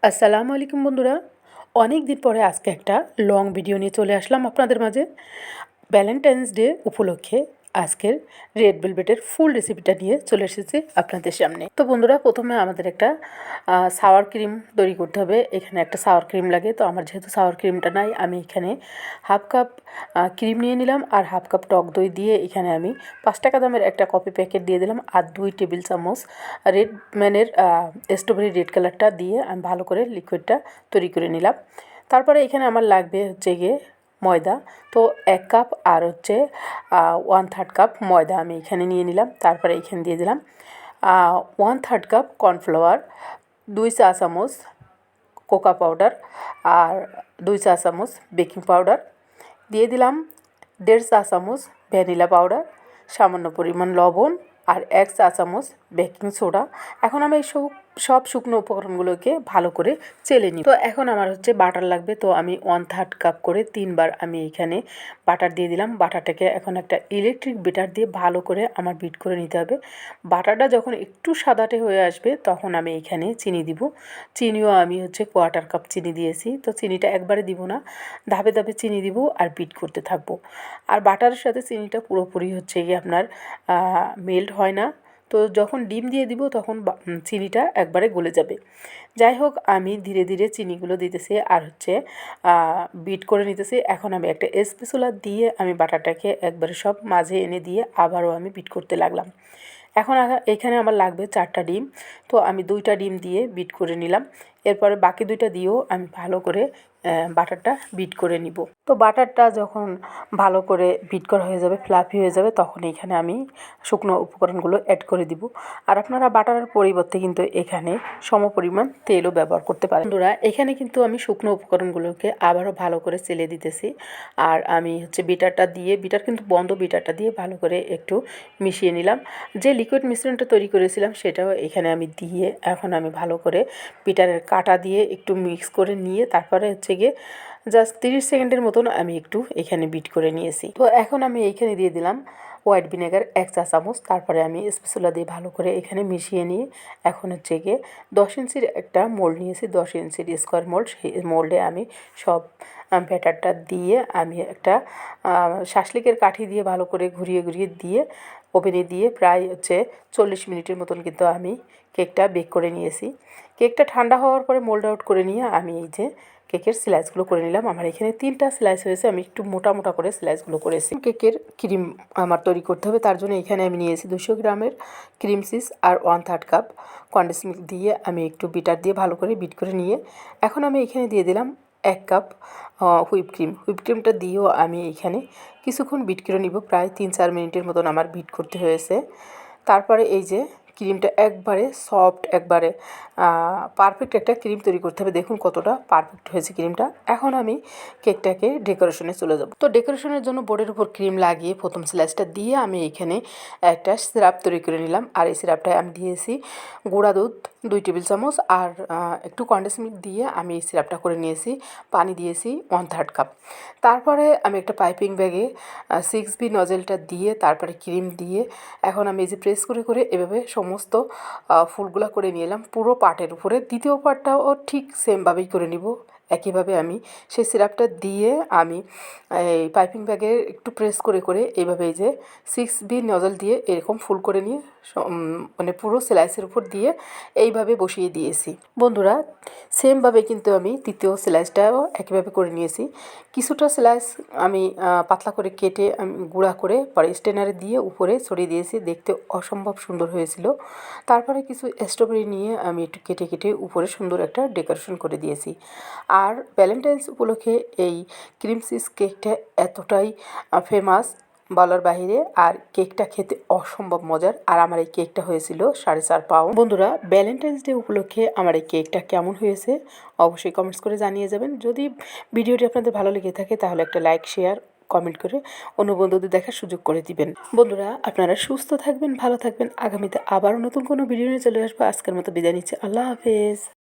আসসালামু আলাইকুম বন্ধুরা, অনেক দিন পরে আজকে একটা লং ভিডিও নিয়ে চলে আসলাম আপনাদের মাঝে। ভ্যালেন্টাইন্স ডে উপলক্ষে আজকের রেড ভেলভেটের ফুল রেসিপিটা নিয়ে চলে এসেছি আপনাদের সামনে। তো বন্ধুরা, প্রথমে আমাদের একটা সাওয়ার ক্রিম তৈরি করতে হবে। এখানে একটা সাওয়ার ক্রিম লাগে, তো আমার যেহেতু সাওয়ার ক্রিমটা নাই, আমি এখানে হাফ কাপ ক্রিম নিয়ে নিলাম আর হাফ কাপ টক দই দিয়ে এখানে আমি 5 টাকা দামের একটা কফি প্যাকেট দিয়ে দিলাম আর 2 টেবিল চামচ রেড ম্যানের স্ট্রবেরি রেড কালারটা দিয়ে আমি ভালো করে লিকুইডটা তৈরি করে নিলাম। তারপরে এখানে আমার লাগবে হচ্ছে গিয়ে ময়দা। তো 1 কাপ আর হচ্ছে 1/3 কাপ ময়দা আমি এখানে নিয়ে নিলাম। তারপরে এখানে দিয়ে দিলাম 1/3 কাপ কর্নফ্লাওয়ার, 2 চা চামচ কোকো পাউডার আর 2 চা চামচ বেকিং পাউডার, দিয়ে দিলাম 1.5 চা চামচ ভ্যানিলা পাউডার, সামান্য পরিমাণ লবণ আর 1 চা চামচ বেকিং সোডা। এখন আমি এই সব শুকনো উপকরণগুলোকে ভালো করে চেলে নিই। তো এখন আমার হচ্ছে বাটার লাগবে, তো আমি 1/3 কাপ করে 3বার আমি এখানে বাটার দিয়ে দিলাম। বাটারটাকে এখন একটা ইলেকট্রিক বিটার দিয়ে ভালো করে আমার বিট করে নিতে হবে। বাটারটা যখন একটু সাদাটে হয়ে আসবে তখন আমি এখানে চিনি দিব। চিনিও আমি হচ্ছে 1/4 কাপ চিনি দিয়েছি। তো চিনিটা একবারে দিব না, ধাপে ধাপে চিনি দিব আর বিট করতে থাকবো। আর বাটারের সাথে চিনিটা পুরোপুরি হচ্ছে গিয়ে আপনার মেল্ট হয় না। তো যখন ডিম দিয়ে দিব তখন চিনিটা একবারে গলে যাবে। যাই হোক, আমি ধীরে ধীরে চিনিগুলো দিতেছি আর হচ্ছে বিট করে নিতেছি। এখন আমি একটা স্প্যাচুলা দিয়ে আমি বাটারটাকে একবারে সব মাঝে এনে দিয়ে আবারও আমি বিট করতে লাগলাম। এখন এখানে আমার লাগবে 4টা ডিম, তো আমি 2টা ডিম দিয়ে বিট করে নিলাম। এরপরে বাকি 2টা দিয়েও আমি ভালো করে বাটারটা বিট করে নিব। তো বাটারটা যখন ভালো করে বিট করা হয়ে যাবে, ফ্লাফি হয়ে যাবে, তখন এখানে আমি শুকনো উপকরণগুলো অ্যাড করে দিব। আর আপনারা বাটারের পরিবর্তে কিন্তু এখানে সমপরিমাণ তেলও ব্যবহার করতে পারেন। বন্ধুরা, এখানে কিন্তু আমি শুকনো উপকরণগুলোকে আবারও ভালো করে চেলে দিতেছি। আর আমি হচ্ছে বিটার কিন্তু বন্ধ, বিটারটা দিয়ে ভালো করে একটু মিশিয়ে নিলাম। যে লিকুইড মিশ্রণটা তৈরি করেছিলাম সেটাও এখানে আমি দিয়ে এখন আমি ভালো করে বিটারের কাঁটা দিয়ে একটু মিক্স করে নিয়ে তারপরে হচ্ছে গিয়ে জাস্ট 30 সেকেন্ডের মতন আমি একটু এখানে বিট করে নিয়েছি। তো এখন আমি এইখানে দিয়ে দিলাম হোয়াইট ভিনেগার 1 চা চামচ। তারপরে আমি স্প্যাচুলা দিয়ে ভালো করে এখানে মিশিয়ে নিয়ে এখন হচ্ছে গিয়ে 10 ইঞ্চির একটা মোল্ড নিয়েছি, 10 ইঞ্চির স্কোয়ার মোল্ড। সেই মোল্ডে আমি সব ব্যাটারটা দিয়ে আমি একটা শাসলিকের কাঠি দিয়ে ভালো করে ঘুরিয়ে ঘুরিয়ে দিয়ে ওভেনে দিয়ে প্রায় হচ্ছে 40 মিনিটের মতন কিন্তু আমি কেকটা বেক করে নিয়েছি। কেকটা ঠান্ডা হওয়ার পরে মোল্ড আউট করে নিয়ে আমি এই যে কেকের স্লাইসগুলো করে নিলাম। আমার এখানে 3টা স্লাইস হয়েছে, আমি একটু মোটা মোটা করে স্লাইসগুলো করেছি। কেকের ক্রিম আমার তৈরি করতে হবে, তার জন্য এখানে আমি নিয়েছি 200 গ্রামের ক্রিম চিজ আর 1/3 কাপ কনডেন্স মিল্ক দিয়ে আমি একটু বিটার দিয়ে ভালো করে বিট করে নিয়ে এখন আমি এখানে দিয়ে দিলাম 1 কাপ হুইপ ক্রিমটা দিয়েও আমি এখানে কিছুক্ষণ বিট করে নিব। প্রায় 3-4 মিনিটের মতন আমার বিট করতে হয়েছে। তারপরে এই যে ক্রিমটা একবারে সফট, একবারে পারফেক্ট একটা ক্রিম তৈরি করতে হবে। দেখুন কতটা পারফেক্ট হয়েছে ক্রিমটা। এখন আমি কেকটাকে ডেকোরেশনে চলে যাব। তো ডেকোরেশনের জন্য বোর্ডের উপর ক্রিম লাগিয়ে প্রথম স্লাইসটা দিয়ে আমি এখানে একটা সিরাপ তৈরি করে নিলাম। আর এই সিরাপটায় আমি দিয়েছি গুঁড়া দুধ 2 টেবিল চামচ আর একটু কনডেন্স মিল্ক দিয়ে আমি এই সিরাপটা করে নিয়েছি। পানি দিয়েছি 1/3 কাপ। তারপরে আমি একটা পাইপিং ব্যাগে 6B নজেলটা দিয়ে তারপরে ক্রিম দিয়ে এখন আমি এই যে প্রেস করে করে এভাবে সমস্ত ফুলগুলা করে নিয়ে এলাম পুরো পার্টের উপরে। দ্বিতীয় পার্টটাও ঠিক সেমভাবেই করে নিব। একইভাবে আমি সেই সিরাপটা দিয়ে আমি এই পাইপিং ব্যাগে একটু প্রেস করে করে এইভাবে এই যে 6B নজল দিয়ে এরকম ফুল করে নিয়ে মানে পুরো স্লাইসের উপর দিয়ে এইভাবে বসিয়ে দিয়েছি। বন্ধুরা, সেমভাবে কিন্তু আমি তৃতীয় স্লাইসটাও একইভাবে করে নিয়েছি। কিছুটা স্লাইস আমি পাতলা করে কেটে আমি গুঁড়া করে পরে স্টেনারে দিয়ে উপরে ছড়িয়ে দিয়েছি। দেখতে অসম্ভব সুন্দর হয়েছিল। তারপরে কিছু স্ট্রবেরি নিয়ে আমি একটু কেটে কেটে উপরে সুন্দর একটা ডেকোরেশন করে দিয়েছি। আর ভ্যালেন্টাইন্স উপলক্ষে এই ক্রিম চিজ কেকটা এতটাই ফেমাস বলার বাহিরে, আর কেকটা খেতে অসম্ভব মজার। আর আমার এই কেকটা হয়েছিল 4.5 পাউন্ড। বন্ধুরা, ভ্যালেন্টাইন্স ডে উপলক্ষে আমার এই কেকটা কেমন হয়েছে অবশ্যই কমেন্টস করে জানিয়ে যাবেন। যদি ভিডিওটি আপনাদের ভালো লেগে থাকে তাহলে একটা লাইক, শেয়ার, কমেন্ট করে অন্য বন্ধুদের দেখার সুযোগ করে দিবেন। বন্ধুরা, আপনারা সুস্থ থাকবেন, ভালো থাকবেন। আগামীতে আবারও নতুন কোনো ভিডিও নিয়ে চলে আসবো। আজকের মতো বিদায় নিচ্ছি। আল্লাহ হাফেজ।